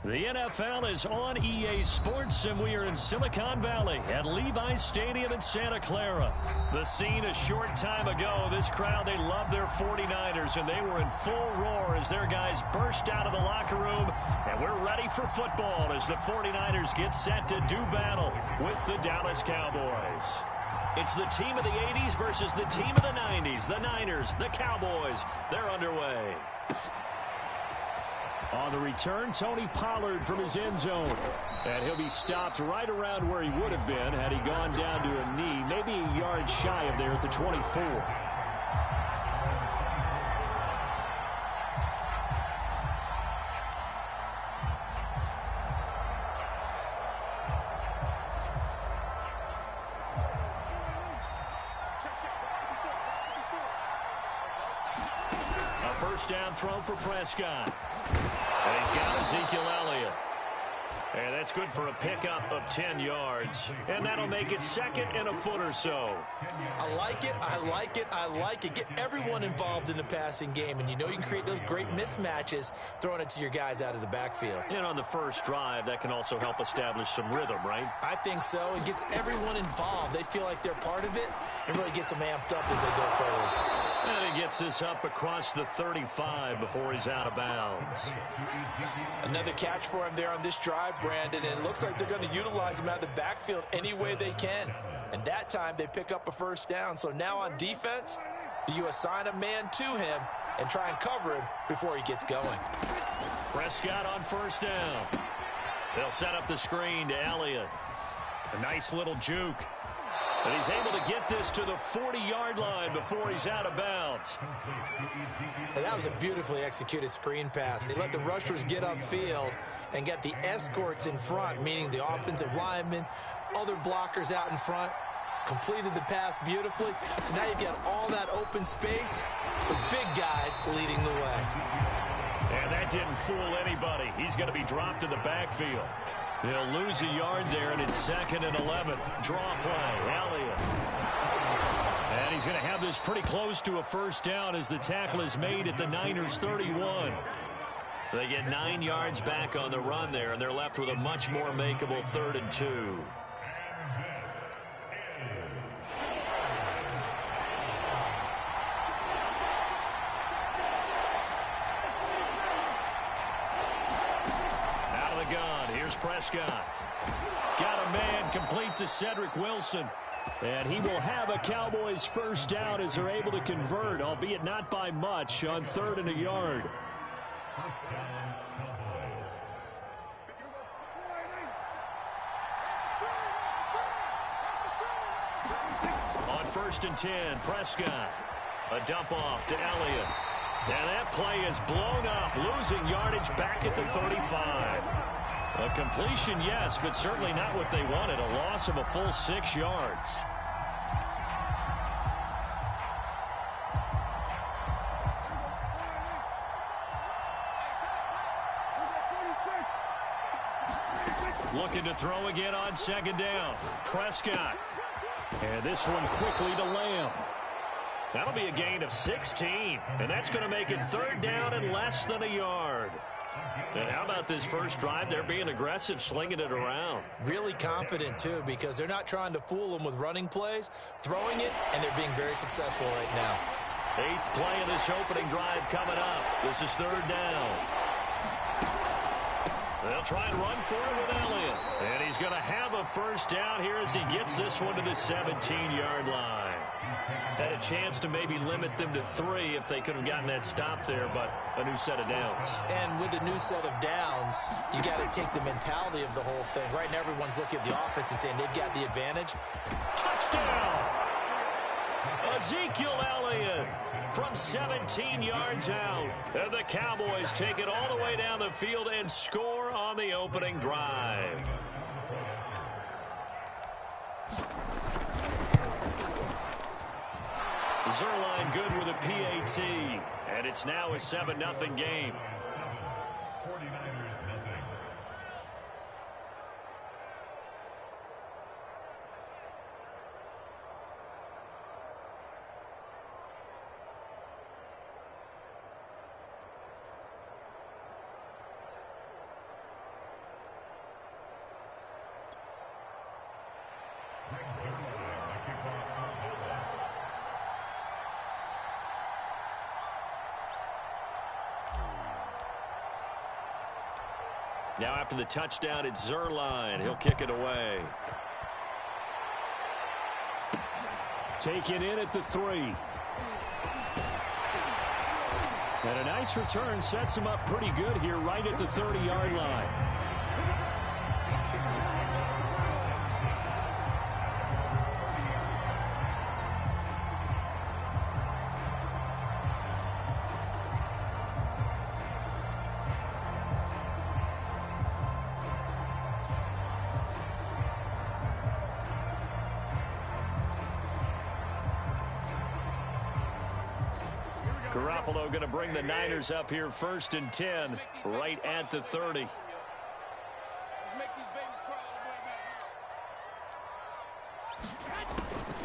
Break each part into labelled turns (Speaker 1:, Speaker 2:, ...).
Speaker 1: The NFL is on EA Sports, and we are in Silicon Valley at Levi's Stadium in Santa Clara. The scene a short time ago, this crowd, they love their 49ers, and they were in full roar as their guys burst out of the locker room, and we're ready for football as the 49ers get set to do battle with the Dallas Cowboys. It's the team of the 80s versus the team of the 90s. The Niners, the Cowboys, they're underway. On the return, Tony Pollard from his end zone. And he'll be stopped right around where he would have been had he gone down to a knee, maybe a yard shy of there at the 24. A first down throw for Prescott. And he's got Ezekiel Elliott. And that's good for a pickup of 10 yards. And that'll make it second and a foot or so.
Speaker 2: I like it, I like it, I like it. Get everyone involved in the passing game. And you know you can create those great mismatches throwing it to your guys out of the backfield.
Speaker 1: And on the first drive, that can also help establish some rhythm, right?
Speaker 2: I think so. It gets everyone involved. They feel like they're part of it and really gets them amped up as they go forward.
Speaker 1: And he gets this up across the 35 before he's out of bounds.
Speaker 2: Another catch for him there on this drive, Brandon, and it looks like they're going to utilize him out of the backfield any way they can. And that time they pick up a first down. So now on defense, do you assign a man to him and try and cover him before he gets going?
Speaker 1: Prescott on first down. They'll set up the screen to Elliott. A nice little juke. And he's able to get this to the 40-yard line before he's out of bounds.
Speaker 2: And that was a beautifully executed screen pass. He let the rushers get upfield and get the escorts in front, meaning the offensive linemen, other blockers out in front, completed the pass beautifully. So now you've got all that open space, the big guys leading the way.
Speaker 1: And that didn't fool anybody. He's going to be dropped in the backfield. They'll lose a yard there, and it's second and 11. Draw play, Elliott. And he's going to have this pretty close to a first down as the tackle is made at the Niners' 31. They get 9 yards back on the run there, and they're left with a much more makeable 3rd and 2. Prescott. Got a man complete to Cedric Wilson. And he will have a Cowboys first down as they're able to convert, albeit not by much, on 3rd and a yard. On 1st and 10, Prescott. A dump off to Elliott. And that play is blown up, losing yardage back at the 35. A completion, yes, but certainly not what they wanted. A loss of a full 6 yards. Looking to throw again on 2nd down. Prescott. And this one quickly to Lamb. That'll be a gain of 16. And that's going to make it 3rd down and less than a yard. And how about this first drive? They're being aggressive, slinging it around.
Speaker 2: Really confident, too, because they're not trying to fool them with running plays, throwing it, and they're being very successful right now.
Speaker 1: 8th play of this opening drive coming up. This is 3rd down. They'll try and run for it with Elliott. And he's going to have a first down here as he gets this one to the 17-yard line. Had a chance to maybe limit them to 3 if they could have gotten that stop there, but a new set of downs.
Speaker 2: And with a new set of downs, you got to take the mentality of the whole thing. Right now, everyone's looking at the offense and saying they've got the advantage.
Speaker 1: Touchdown! Ezekiel Elliott from 17 yards out. And the Cowboys take it all the way down the field and score on the opening drive. Zerline good with a PAT, and it's now a 7-0 game. Now after the touchdown, it's Zerline. He'll kick it away. Taken in at the 3. And a nice return sets him up pretty good here right at the 30-yard line. Garoppolo going to bring the Niners up here 1st and 10, right at the 30.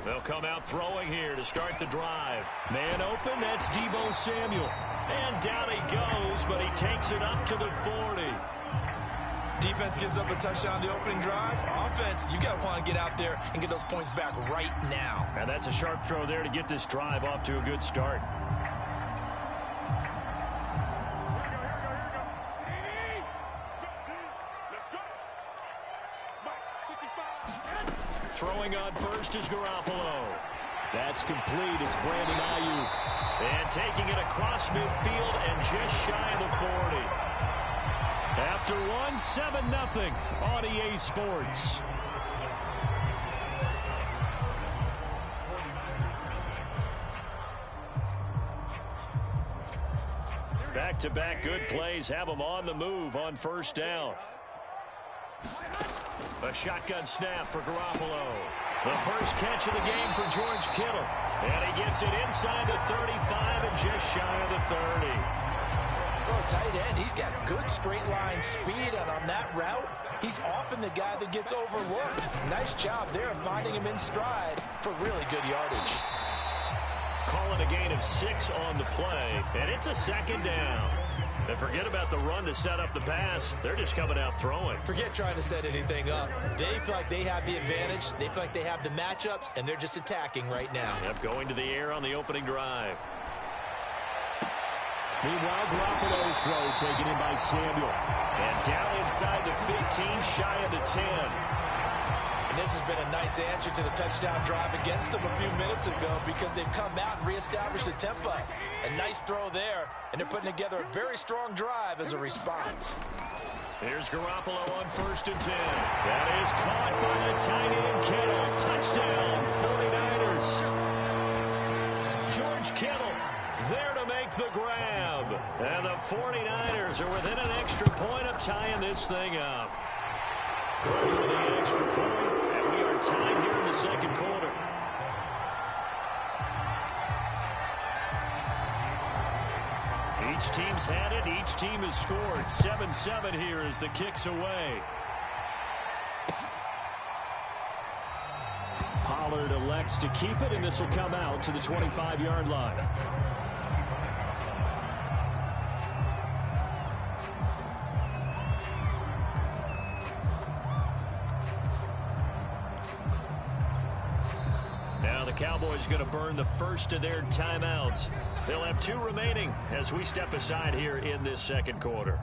Speaker 1: They'll come out throwing here to start the drive. Man open, that's Deebo Samuel. And down he goes, but he takes it up to the 40.
Speaker 2: Defense gives up a touchdown on the opening drive. Offense, you got to want to get out there and get those points back right now.
Speaker 1: And that's a sharp throw there to get this drive off to a good start. Throwing on first is Garoppolo. That's complete. It's Brandon Ayuk. And taking it across midfield and just shy of the 40. After one, 7-0 on EA Sports. Back-to-back good plays have them on the move on 1st down. A shotgun snap for Garoppolo. The first catch of the game for George Kittle. And he gets it inside the 35 and just shy of the 30.
Speaker 2: For a tight end, he's got good straight line speed, and on that route, he's often the guy that gets overlooked. Nice job there of finding him in stride for really good yardage.
Speaker 1: Calling a gain of 6 on the play, and it's a 2nd down. And forget about the run to set up the pass. They're just coming out throwing.
Speaker 2: Forget trying to set anything up. They feel like they have the advantage. They feel like they have the matchups, and they're just attacking right now.
Speaker 1: Yep, going to the air on the opening drive.
Speaker 3: Meanwhile, Garoppolo's throw taken in by Samuel.
Speaker 1: And down inside the 15, shy of the 10.
Speaker 2: And this has been a nice answer to the touchdown drive against them a few minutes ago because they've come out and reestablished the tempo. A nice throw there, and they're putting together a very strong drive as a response.
Speaker 1: Here's Garoppolo on 1st and 10. That is caught by the tight end Kittle. Touchdown, 49ers. George Kittle there to make the grab. And the 49ers are within an extra point of tying this thing up. Going with the extra point, and we are tied here in the 2nd quarter. Each team's had it. Each team has scored. 7-7 here as the kick's away.
Speaker 3: Pollard elects to keep it, and this will come out to the 25-yard line.
Speaker 1: Now the Cowboys going to burn the first of their timeouts. They'll have 2 remaining as we step aside here in this 2nd quarter.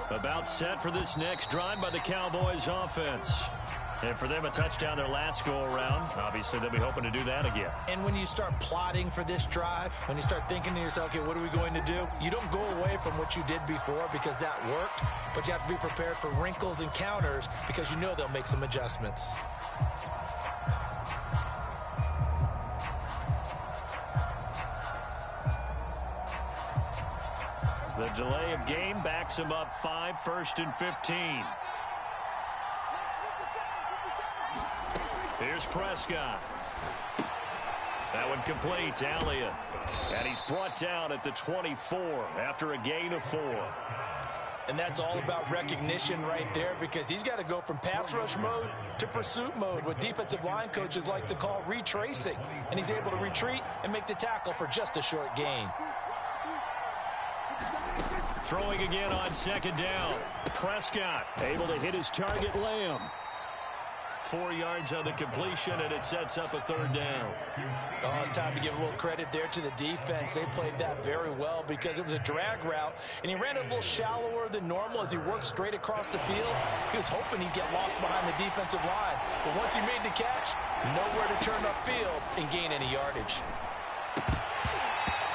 Speaker 1: About set for this next drive by the Cowboys offense. And for them, a touchdown their last go-around. Obviously, they'll be hoping to do that again.
Speaker 2: And when you start plotting for this drive, when you start thinking to yourself, okay, what are we going to do? You don't go away from what you did before because that worked, but you have to be prepared for wrinkles and counters because you know they'll make some adjustments.
Speaker 1: The delay of game backs him up 5, 1st and 15. Here's Prescott. That one complete to Elliott. And he's brought down at the 24 after a gain of 4.
Speaker 2: And that's all about recognition right there, because he's got to go from pass rush mode to pursuit mode, what defensive line coaches like to call retracing. And he's able to retreat and make the tackle for just a short gain.
Speaker 1: Throwing again on second down. Prescott able to hit his target, Lamb. 4 yards on the completion, and it sets up a third down.
Speaker 2: Oh, it's time to give a little credit there to the defense. They played that very well because it was a drag route, and he ran it a little shallower than normal as he worked straight across the field. He was hoping he'd get lost behind the defensive line, but once he made the catch, nowhere to turn upfield and gain any yardage.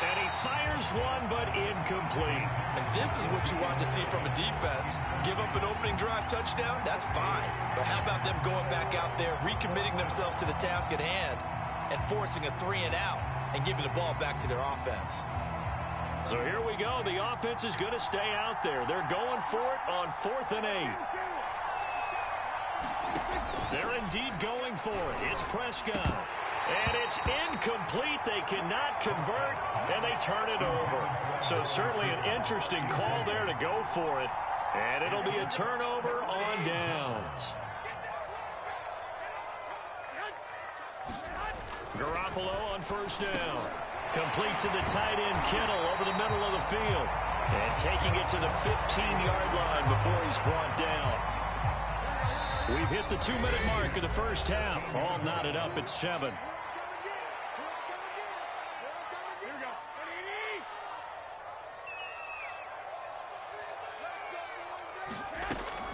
Speaker 1: And he fires one, but incomplete.
Speaker 2: And this is what you want to see from a defense. Give up an opening drive touchdown, that's fine. But how about them going back out there, recommitting themselves to the task at hand, and forcing a 3-and-out and giving the ball back to their offense?
Speaker 1: So here we go. The offense is going to stay out there. They're going for it on 4th and 8. They're indeed going for it. It's Prescott. And it's incomplete. They cannot convert, and they turn it over. So certainly an interesting call there to go for it. And it'll be a turnover on downs. Garoppolo on first down. Complete to the tight end, Kittle, over the middle of the field. And taking it to the 15-yard line before he's brought down. We've hit the 2-minute mark of the first half. All knotted up at 7.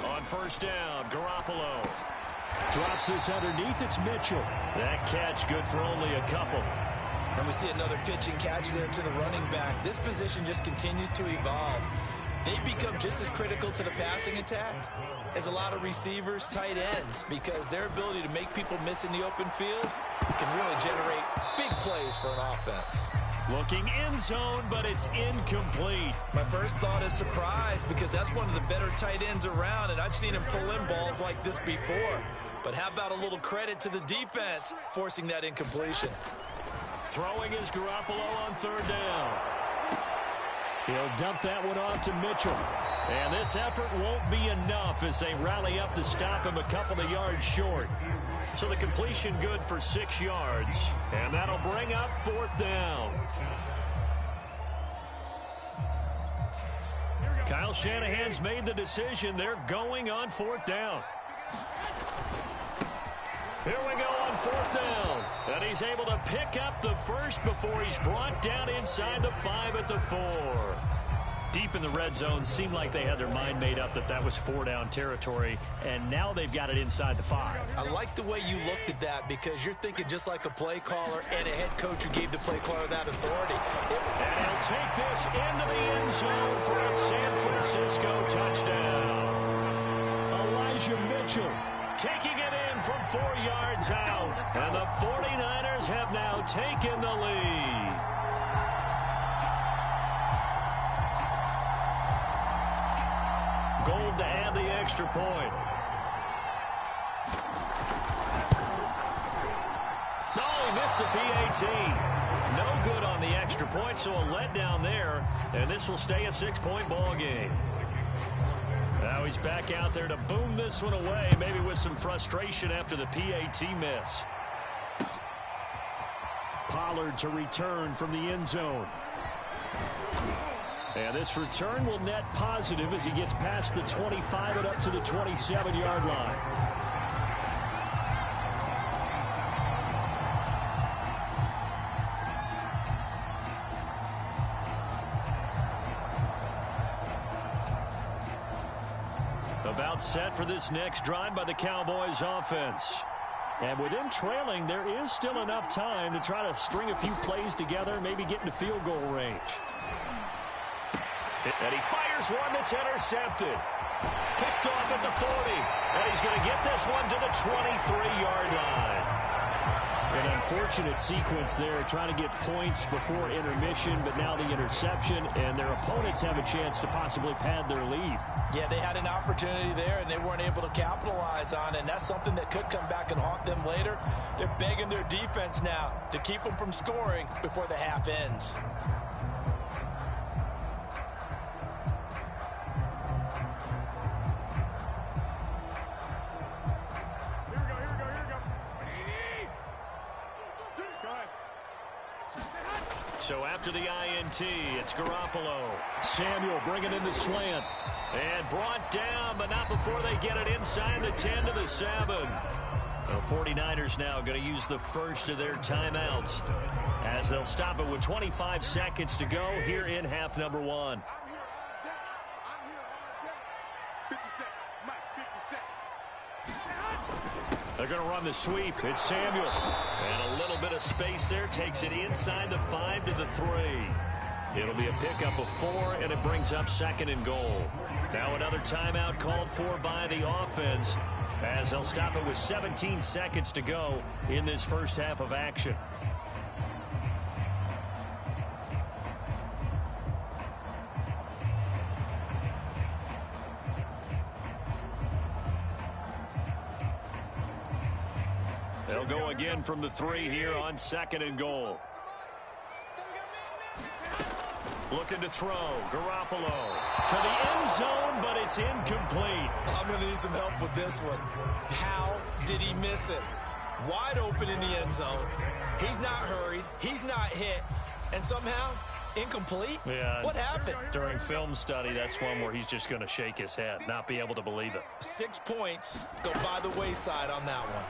Speaker 1: On first down, Garoppolo. Drops this underneath. It's Mitchell. That catch good for only a couple.
Speaker 2: And we see another pitch and catch there to the running back. This position just continues to evolve. They become just as critical to the passing attack as a lot of receivers, tight ends, because their ability to make people miss in the open field can really generate big plays for an offense.
Speaker 1: Looking end zone, but it's incomplete.
Speaker 2: My first thought is surprise, because that's one of the better tight ends around, and I've seen him pull in balls like this before. But how about a little credit to the defense forcing that incompletion?
Speaker 1: Throwing is Garoppolo on third down. He'll dump that one off to Mitchell. And this effort won't be enough as they rally up to stop him a couple of yards short. So the completion good for 6 yards. And that'll bring up 4th down. Kyle Shanahan's made the decision. They're going on 4th down. Here we go on 4th down. And he's able to pick up the first before he's brought down inside the 5 at the 4. Deep in the red zone, seemed like they had their mind made up that that was 4-down territory, and now they've got it inside the 5.
Speaker 2: I like the way you looked at that, because you're thinking just like a play caller and a head coach who gave the play caller that authority.
Speaker 1: And he'll take this into the end zone for a San Francisco touchdown. Elijah Mitchell taking it in from 4 yards out, and the 49ers have now taken the lead. Gold to add the extra point. Oh, he missed the PAT. No good on the extra point, so a letdown there, and this will stay a 6-point ball game. Now he's back out there to boom this one away, maybe with some frustration after the PAT miss. Pollard to return from the end zone. And this return will net positive as he gets past the 25 and up to the 27-yard line. About set for this next drive by the Cowboys offense. And with them trailing, there is still enough time to try to string a few plays together, maybe get into field goal range. And he fires one that's intercepted. Picked off at the 40. And he's going to get this one to the 23-yard line. And
Speaker 3: unfortunate sequence there, trying to get points before intermission, but now the interception, and their opponents have a chance to possibly pad their lead.
Speaker 2: Yeah, they had an opportunity there, and they weren't able to capitalize on it, and that's something that could come back and haunt them later. They're begging their defense now to keep them from scoring before the half ends.
Speaker 1: So after the INT, it's Garoppolo.
Speaker 3: Samuel bringing in the slant.
Speaker 1: And brought down, but not before they get it inside the 10 to the 7. The 49ers now going to use the first of their timeouts as they'll stop it with 25 seconds to go here in half number 1. They're going to run the sweep. It's Samuel. And a little bit of space there. Takes it inside the 5 to the 3. It'll be a pickup of 4, and it brings up 2nd and goal. Now another timeout called for by the offense as they'll stop it with 17 seconds to go in this first half of action. They'll go again from the 3 here on 2nd and goal. Looking to throw. Garoppolo to the end zone, but it's incomplete.
Speaker 2: I'm going to need some help with this one. How did he miss it? Wide open in the end zone. He's not hurried. He's not hit. And somehow, incomplete?
Speaker 1: Yeah.
Speaker 2: What happened?
Speaker 1: During film study, that's one where he's just going to shake his head, not be able to believe it.
Speaker 2: 6 points go by the wayside on that one.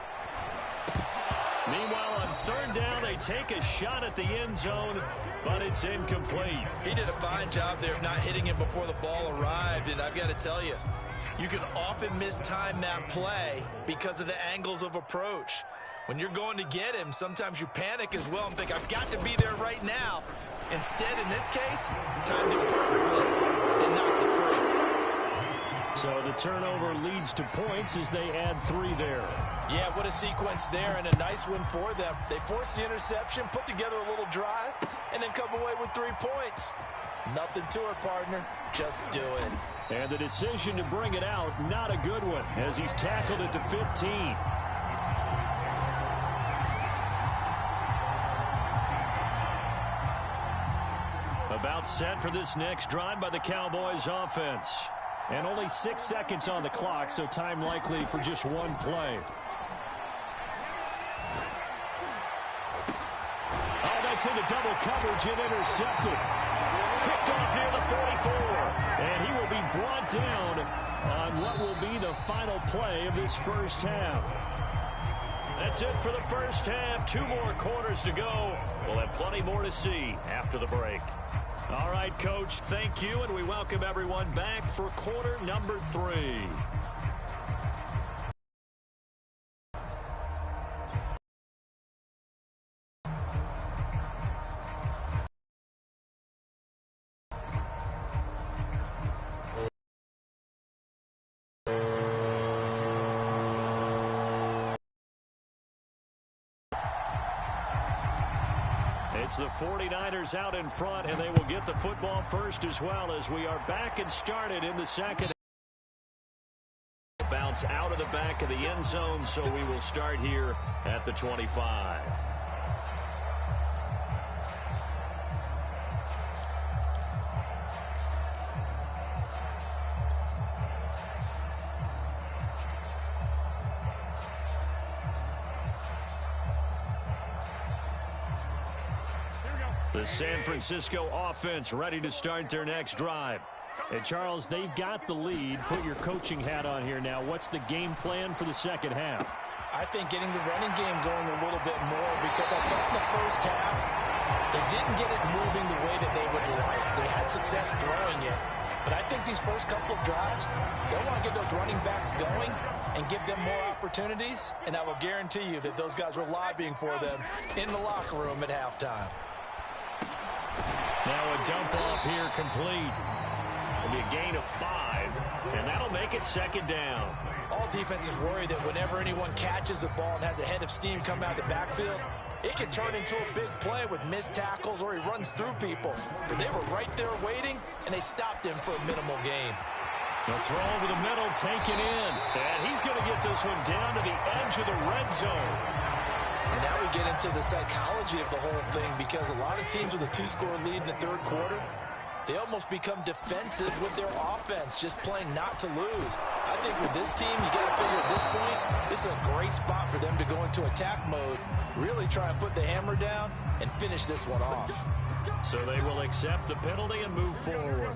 Speaker 1: Meanwhile, on 3rd down, they take a shot at the end zone, but it's incomplete.
Speaker 2: He did a fine job there of not hitting him before the ball arrived, and I've got to tell you, you can often mistime that play because of the angles of approach. When you're going to get him, sometimes you panic as well and think, I've got to be there right now. Instead, in this case, timed it perfectly and knocked it free.
Speaker 1: So the turnover leads to points as they add 3 there.
Speaker 2: Yeah, what a sequence there, and a nice win for them. They forced the interception, put together a little drive, and then come away with 3 points. Nothing to it, partner. Just do it.
Speaker 3: And the decision to bring it out, not a good one, as he's tackled at the 15.
Speaker 1: About set for this next drive by the Cowboys offense.
Speaker 3: And only 6 seconds on the clock, so time likely for just one play. Oh, that's into double coverage and intercepted.
Speaker 1: Picked off near the 44.
Speaker 3: And he will be brought down on what will be the final play of this first half.
Speaker 1: That's it for the first half. 2 more quarters to go. We'll have plenty more to see after the break. All right, Coach, thank you, and we welcome everyone back for quarter number 3. It's the 49ers out in front, and they will get the football first as well as we are back and started in the second. Bounce out of the back of the end zone, so we will start here at the 25. The San Francisco offense ready to start their next drive.
Speaker 3: And Charles, they've got the lead. Put your coaching hat on here now. What's the game plan for the second half?
Speaker 2: I think getting the running game going a little bit more, because I thought in the first half they didn't get it moving the way that they would like. They had success throwing it. But I think these first couple of drives, they'll want to get those running backs going and give them more opportunities. And I will guarantee you that those guys were lobbying for them in the locker room at halftime.
Speaker 1: Now a dump off here complete. It'll be a gain of 5, and that'll make it 2nd down.
Speaker 2: All defenses worry that whenever anyone catches the ball and has a head of steam come out of the backfield, it can turn into a big play with missed tackles or he runs through people. But they were right there waiting, and they stopped him for a minimal gain.
Speaker 1: The throw over the middle, taken in. And he's going to get this one down to the edge of the red zone.
Speaker 2: And now we get into the psychology of the whole thing, because a lot of teams with a 2-score lead in the third quarter, they almost become defensive with their offense, just playing not to lose. I think with this team, you got to figure at this point, this is a great spot for them to go into attack mode, really try and put the hammer down and finish this one off.
Speaker 1: So they will accept the penalty and move forward.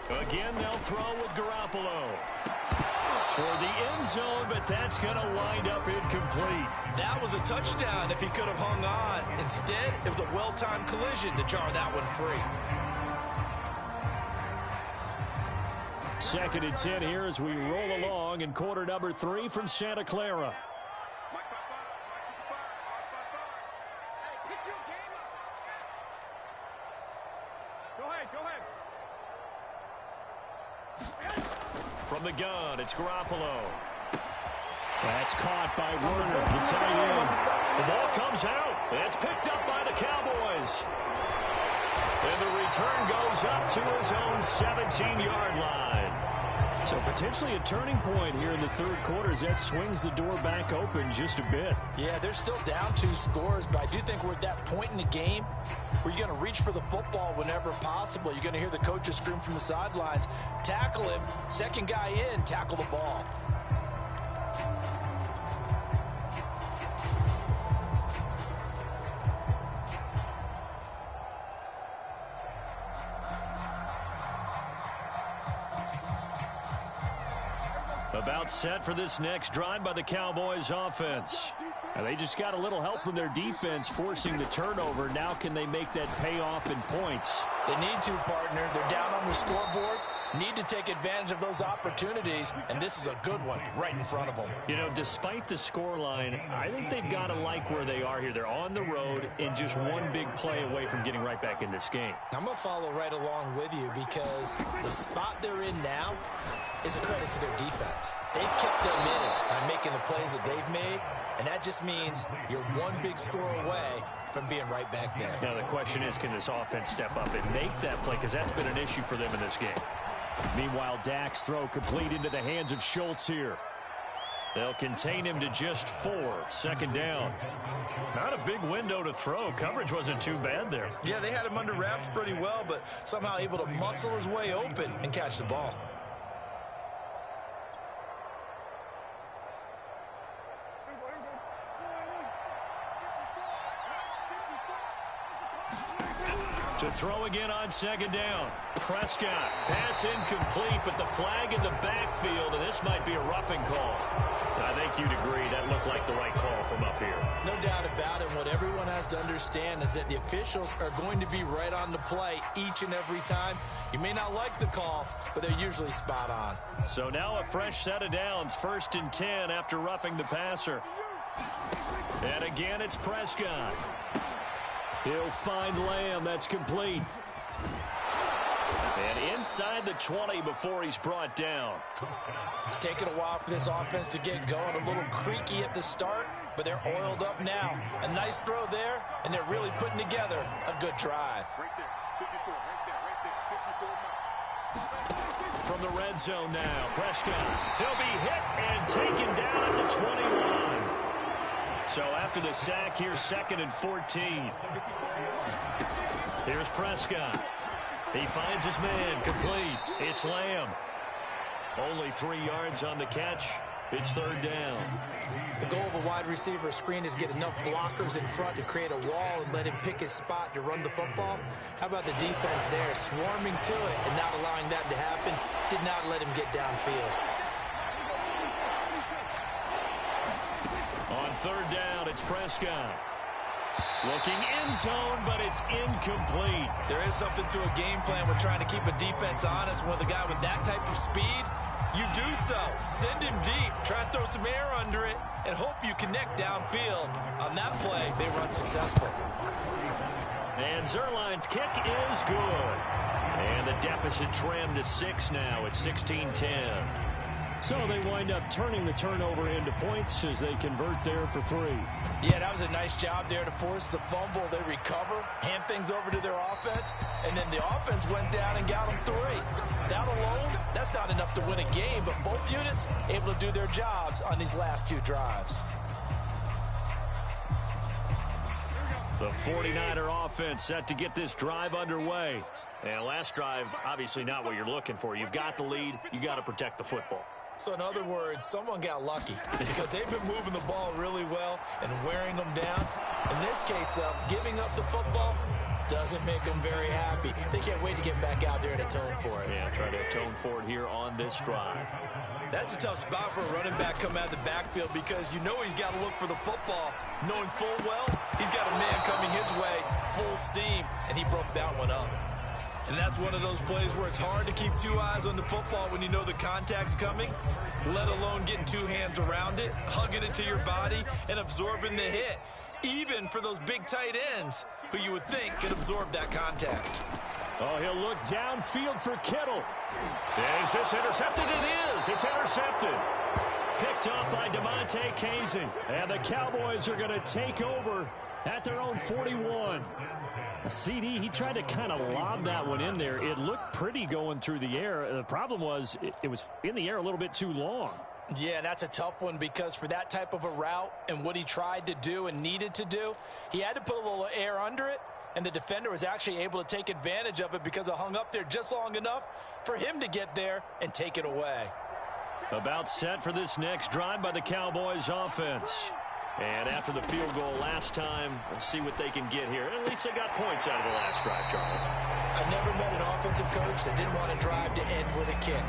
Speaker 1: Again, they'll throw with Garoppolo. Toward the end zone, but that's going to wind up incomplete.
Speaker 2: That was a touchdown if he could have hung on. Instead, it was a well-timed collision to jar that one free.
Speaker 3: 2nd and 10 here as we roll along in quarter number 3 from Santa Clara.
Speaker 1: From the gun, it's Garoppolo.
Speaker 3: That's caught by Werner, the tight end.
Speaker 1: The ball comes out. It's picked up by the Cowboys. And the return goes up to his own 17-yard line.
Speaker 3: So potentially a turning point here in the third quarter as that swings the door back open just a bit.
Speaker 2: Yeah, they're still down 2 scores, but I do think we're at that point in the game where you're going to reach for the football whenever possible. You're going to hear the coaches scream from the sidelines, tackle him, second guy in, tackle the ball.
Speaker 1: About set for this next drive by the Cowboys offense.
Speaker 3: And they just got a little help from their defense forcing the turnover. Now can they make that pay off in points?
Speaker 2: They need to, partner. They're down on the scoreboard. Need to take advantage of those opportunities, and this is a good one right in front of them.
Speaker 1: You know, despite the scoreline, I think they've got to like where they are here. They're on the road and just one big play away from getting right back in this game.
Speaker 2: I'm going to follow right along with you because the spot they're in now is a credit to their defense. They've kept them in it by making the plays that they've made, and that just means you're one big score away from being right back there.
Speaker 1: Now the question is, can this offense step up and make that play? Because that's been an issue for them in this game.
Speaker 3: Meanwhile, Dak's throw complete into the hands of Schultz here.
Speaker 1: They'll contain him to just 4. 2nd down. Not a big window to throw. Coverage wasn't too bad there.
Speaker 2: Yeah, they had him under wraps pretty well, but somehow able to muscle his way open and catch the ball.
Speaker 1: To throw again on 2nd down. Prescott, pass incomplete, but the flag in the backfield, and this might be a roughing call. I think you'd agree that looked like the right call from up here.
Speaker 2: No doubt about it. What everyone has to understand is that the officials are going to be right on the play each and every time. You may not like the call, but they're usually spot on.
Speaker 1: So now a fresh set of downs. 1st and 10 after roughing the passer. And again, it's Prescott.
Speaker 3: He'll find Lamb. That's complete.
Speaker 1: And inside the 20 before he's brought down.
Speaker 2: It's taken a while for this offense to get going. A little creaky at the start, but they're oiled up now. A nice throw there, and they're really putting together a good drive.
Speaker 1: From the red zone now, Prescott. He'll be hit and taken down at the 21. So after the sack, here's 2nd and 14. Here's Prescott. He finds his man, complete. It's Lamb. Only 3 yards on the catch. It's 3rd down.
Speaker 2: The goal of a wide receiver screen is get enough blockers in front to create a wall and let him pick his spot to run the football. How about the defense there, swarming to it and not allowing that to happen? Did not let him get downfield.
Speaker 1: On 3rd down, it's Prescott. Looking end zone, but it's incomplete.
Speaker 2: There is something to a game plan. We're trying to keep a defense honest. With a guy with that type of speed, you do so. Send him deep. Try and throw some air under it and hope you connect downfield. On that play, they run successful.
Speaker 1: And Zerline's kick is good. And the deficit trimmed to 6 now. It's 16-10.
Speaker 3: So they wind up turning the turnover into points as they convert there for 3.
Speaker 2: Yeah, that was a nice job there to force the fumble. They recover, hand things over to their offense, and then the offense went down and got them 3. That alone, that's not enough to win a game, but both units able to do their jobs on these last 2 drives.
Speaker 1: The 49er offense set to get this drive underway. And last drive, obviously not what you're looking for. You've got the lead. You got to protect the football.
Speaker 2: So in other words, someone got lucky because they've been moving the ball really well and wearing them down. In this case, though, giving up the football doesn't make them very happy. They can't wait to get back out there and atone for it.
Speaker 1: Yeah, try to atone for it here on this drive.
Speaker 2: That's a tough spot for a running back coming out of the backfield because you know he's got to look for the football, knowing full well he's got a man coming his way, full steam, and he broke that one up. And that's one of those plays where it's hard to keep 2 eyes on the football when you know the contact's coming, let alone getting 2 hands around it, hugging it to your body, and absorbing the hit, even for those big tight ends who you would think could absorb that contact.
Speaker 3: Oh, he'll look downfield for Kittle.
Speaker 1: Is this intercepted? It is. It's intercepted. Picked off by DeMonte Casey.
Speaker 3: And the Cowboys are going to take over at their own 41. CD, he tried to kind of lob that one in there. It looked pretty going through the air. The problem was it was in the air a little bit too long.
Speaker 2: Yeah, that's a tough one because for that type of a route and what he tried to do and needed to do, he had to put a little air under it, and the defender was actually able to take advantage of it because it hung up there just long enough for him to get there and take it away.
Speaker 1: About set for this next drive by the Cowboys offense. And after the field goal last time, we'll see what they can get here. At least they got points out of the last drive, Charles.
Speaker 2: I've never met an offensive coach that didn't want a drive to end with a kick.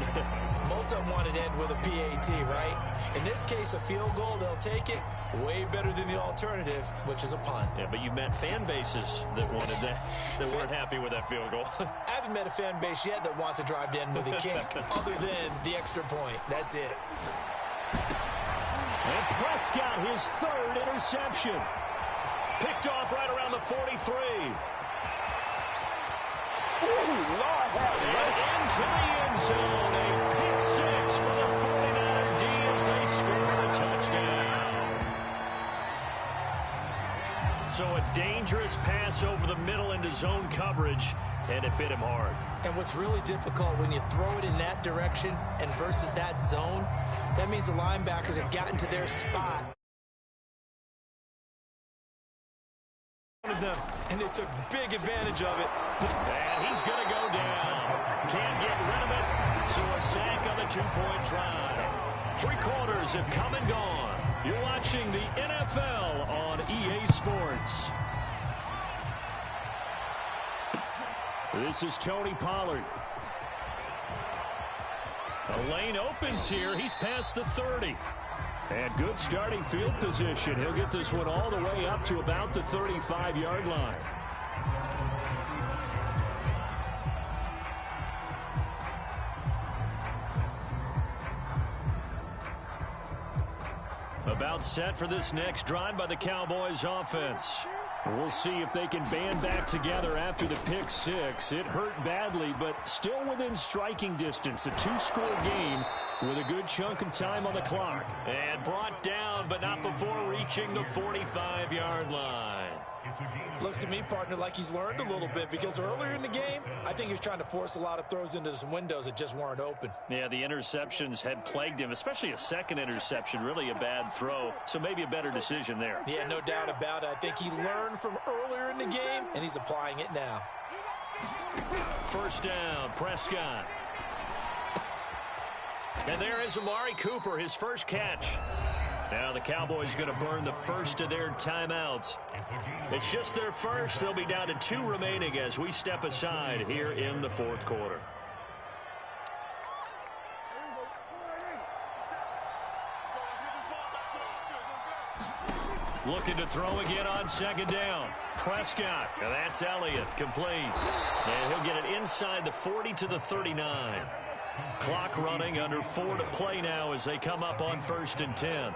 Speaker 2: Most of them want it to end with a PAT, right? In this case, a field goal, they'll take it. Way better than the alternative, which is a punt.
Speaker 1: Yeah, but you've met fan bases that wanted that, that weren't happy with that field goal.
Speaker 2: I haven't met a fan base yet that wants a drive to end with a kick, other than the extra point. That's it.
Speaker 3: And Prescott, his 3rd interception.
Speaker 1: Picked off right around the 43.
Speaker 3: Ooh, Lord,
Speaker 1: and into the end zone. A pick 6 for the 49er D as they score a touchdown. So a dangerous pass over the middle into zone coverage, and it bit him hard.
Speaker 2: And what's really difficult when you throw it in that direction and versus that zone, that means the linebackers have gotten to their spot. And they took big advantage of it.
Speaker 1: And he's going to go down. Can't get rid of it. So a sack on the 2-point try. 3 quarters have come and gone. You're watching the NFL on EA Sports.
Speaker 3: This is Tony Pollard.
Speaker 1: The lane opens here. He's past the 30.
Speaker 3: And good starting field position. He'll get this one all the way up to about the 35-yard line.
Speaker 1: About set for this next drive by the Cowboys offense.
Speaker 3: We'll see if they can band back together after the pick 6. It hurt badly, but still within striking distance. A 2-score game with a good chunk of time on the clock.
Speaker 1: And brought down, but not before reaching the 45-yard line.
Speaker 2: Looks to me, partner, like he's learned a little bit because earlier in the game, I think he was trying to force a lot of throws into some windows that just weren't open.
Speaker 1: Yeah, the interceptions had plagued him, especially a second interception, really a bad throw. So maybe a better decision there.
Speaker 2: Yeah, no doubt about it. I think he learned from earlier in the game, and he's applying it now.
Speaker 1: First down, Prescott. And there is Amari Cooper, his first catch. Now the Cowboys going to burn the first of their timeouts. It's just their first. They'll be down to 2 remaining as we step aside here in the 4th quarter. Looking to throw again on 2nd down. Prescott. And that's Elliott. Complete. And he'll get it inside the 40 to the 39. Clock running, under 4 to play now as they come up on 1st and 10.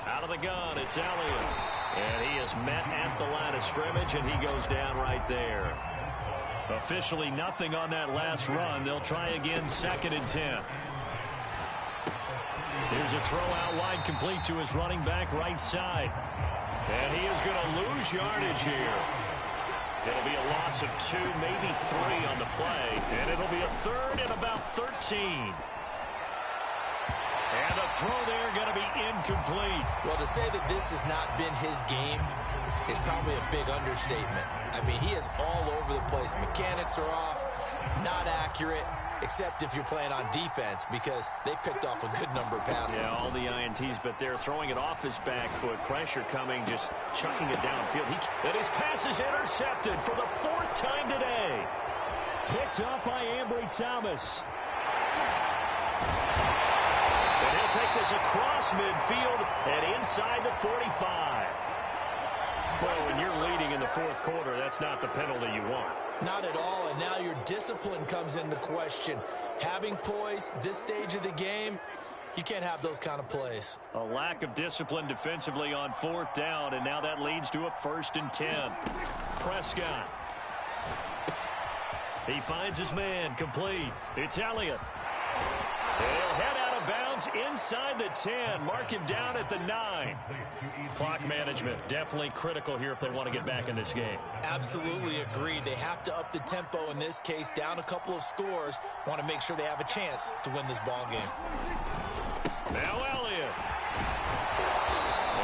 Speaker 1: Out of the gun, it's Elliott. And he is met at the line of scrimmage, and he goes down right there. Officially nothing on that last run. They'll try again, 2nd and 10. Here's a throw out wide, complete to his running back right side. And he is going to lose yardage here. It'll be a loss of 2, maybe 3 on the play. And it'll be a 3rd and about 13. And the throw there going to be incomplete.
Speaker 2: Well, to say that this has not been his game is probably a big understatement. I mean, he is all over the place. Mechanics are off, not accurate, except if you're playing on defense, because they picked off a good number of passes.
Speaker 1: Yeah, all the INTs, but they're throwing it off his back foot. Pressure coming, just chucking it downfield. And his pass is intercepted for the 4th time today.
Speaker 3: Picked up by Ambry Thomas.
Speaker 1: And he'll take this across midfield and inside the 45. Well, when you're leading in the 4th quarter, that's not the penalty you want.
Speaker 2: Not at all, and now your discipline comes into question. Having poise this stage of the game, you can't have those kind of plays.
Speaker 1: A lack of discipline defensively on 4th down, and now that leads to a 1st and 10. Prescott. He finds his man, complete. It's Elliott. He'll head out of bounds inside the 10. Mark him down at the 9. Clock management definitely critical here if they want to get back in this game.
Speaker 2: Absolutely agreed. They have to up the tempo in this case, down a couple of scores. Want to make sure they have a chance to win this ball game.
Speaker 1: Now Elliott.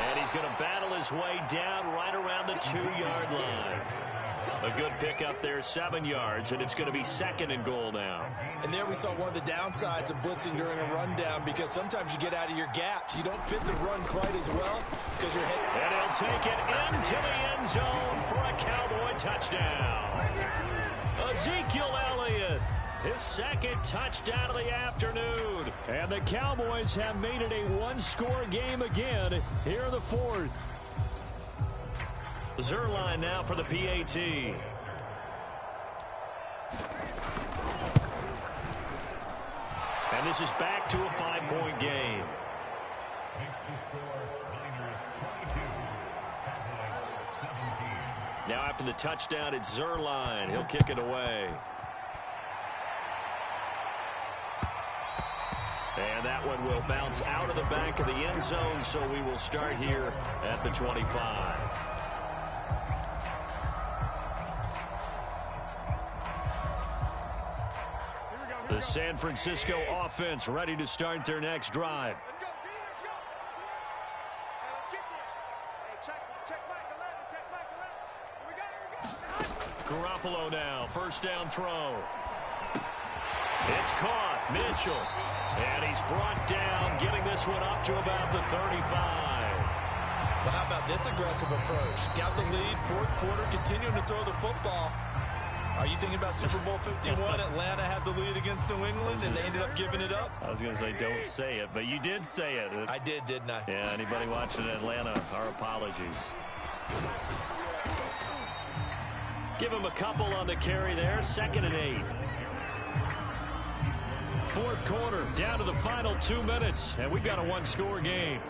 Speaker 1: And he's going to battle his way down right around the 2-yard line. A good pickup there, 7 yards, and it's going to be 2nd and goal now.
Speaker 2: And there we saw one of the downsides of blitzing during a rundown, because sometimes you get out of your gaps. You don't fit the run quite as well because you're hit.
Speaker 1: And he'll take it into the end zone for a Cowboy touchdown. Ezekiel Elliott, his 2nd touchdown of the afternoon.
Speaker 3: And the Cowboys have made it a 1-score game again here in the 4th.
Speaker 1: Zerline now for the PAT. And this is back to a 5-point game. Now after the touchdown, it's Zerline. He'll kick it away. And that one will bounce out of the back of the end zone, so we will start here at the 25. The San Francisco offense ready to start their next drive.
Speaker 4: Let's go, D, let's go. Hey, let's get there. Hey, check Mike 11, Here we go.
Speaker 1: Garoppolo now, 1st down throw. It's caught, Mitchell. And he's brought down, getting this one up to about the 35.
Speaker 2: Well, how about this aggressive approach? Got the lead, 4th quarter, continuing to throw the football. Are you thinking about Super Bowl 51? Atlanta had the lead against New England, and they ended up giving it up?
Speaker 1: I was going to say don't say it, but you did say it.
Speaker 2: I did, didn't I?
Speaker 1: Yeah, anybody watching Atlanta, our apologies. Give him a couple on the carry there, 2nd and 8. 4th quarter, down to the final 2 minutes, and we've got a 1-score game.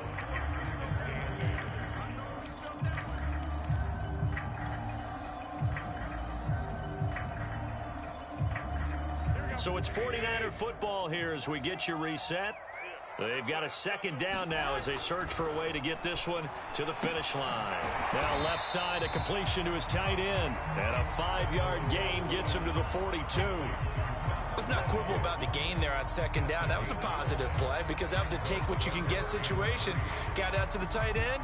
Speaker 1: So it's 49er football here as we get you reset. They've got a 2nd down now as they search for a way to get this one to the finish line. Now left side, a completion to his tight end. And a 5-yard gain gets him to the 42.
Speaker 2: Let's not quibble about the gain there on 2nd down. That was a positive play because that was a take-what-you-can-get situation. Got out to the tight end.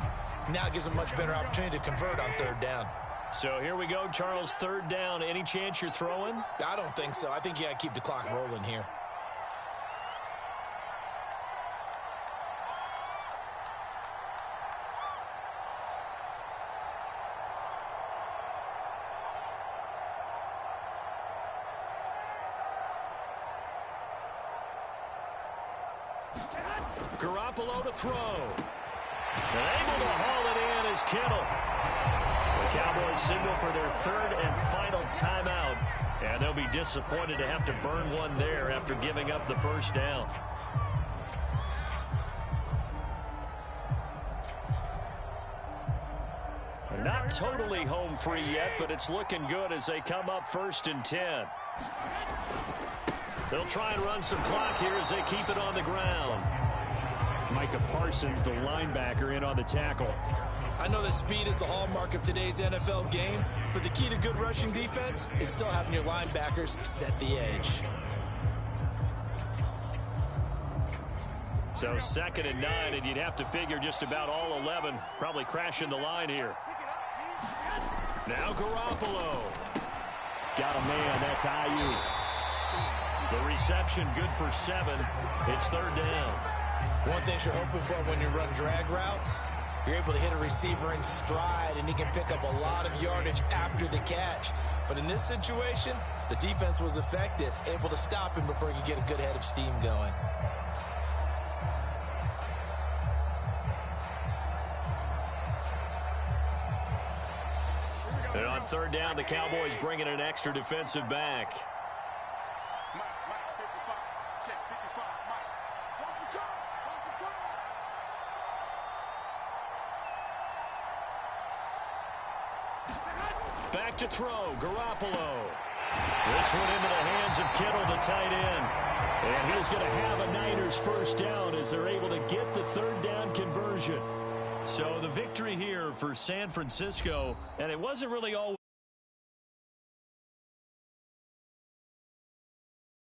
Speaker 2: Now it gives a much better opportunity to convert on 3rd down.
Speaker 1: So here we go, Charles, 3rd down. Any chance you're throwing?
Speaker 2: I don't think so. I think you got to keep the clock rolling here.
Speaker 1: Garoppolo to throw. And able to haul it in is Kittle. The Cowboys signal for their 3rd and final timeout. And they'll be disappointed to have to burn one there after giving up the 1st down. Not totally home free yet, but it's looking good as they come up 1st and 10. They'll try and run some clock here as they keep it on the ground.
Speaker 3: Micah Parsons, the linebacker, in on the tackle.
Speaker 2: I know that speed is the hallmark of today's NFL game, but the key to good rushing defense is still having your linebackers set the edge.
Speaker 1: So 2nd and 9, and you'd have to figure just about all 11 probably crashing the line here. Now Garoppolo.
Speaker 3: Got a man. That's IU.
Speaker 1: The reception good for 7. It's 3rd down.
Speaker 2: One thing you're hoping for when you run drag routes, you're able to hit a receiver in stride, and he can pick up a lot of yardage after the catch. But in this situation, the defense was effective, able to stop him before he could get a good head of steam going.
Speaker 1: And on 3rd down, the Cowboys bring in an extra defensive back. Back to throw, Garoppolo. This one into the hands of Kittle, the tight end. And he's going to have a Niners 1st down as they're able to get the 3rd down conversion. So the victory here for San Francisco, and it wasn't really all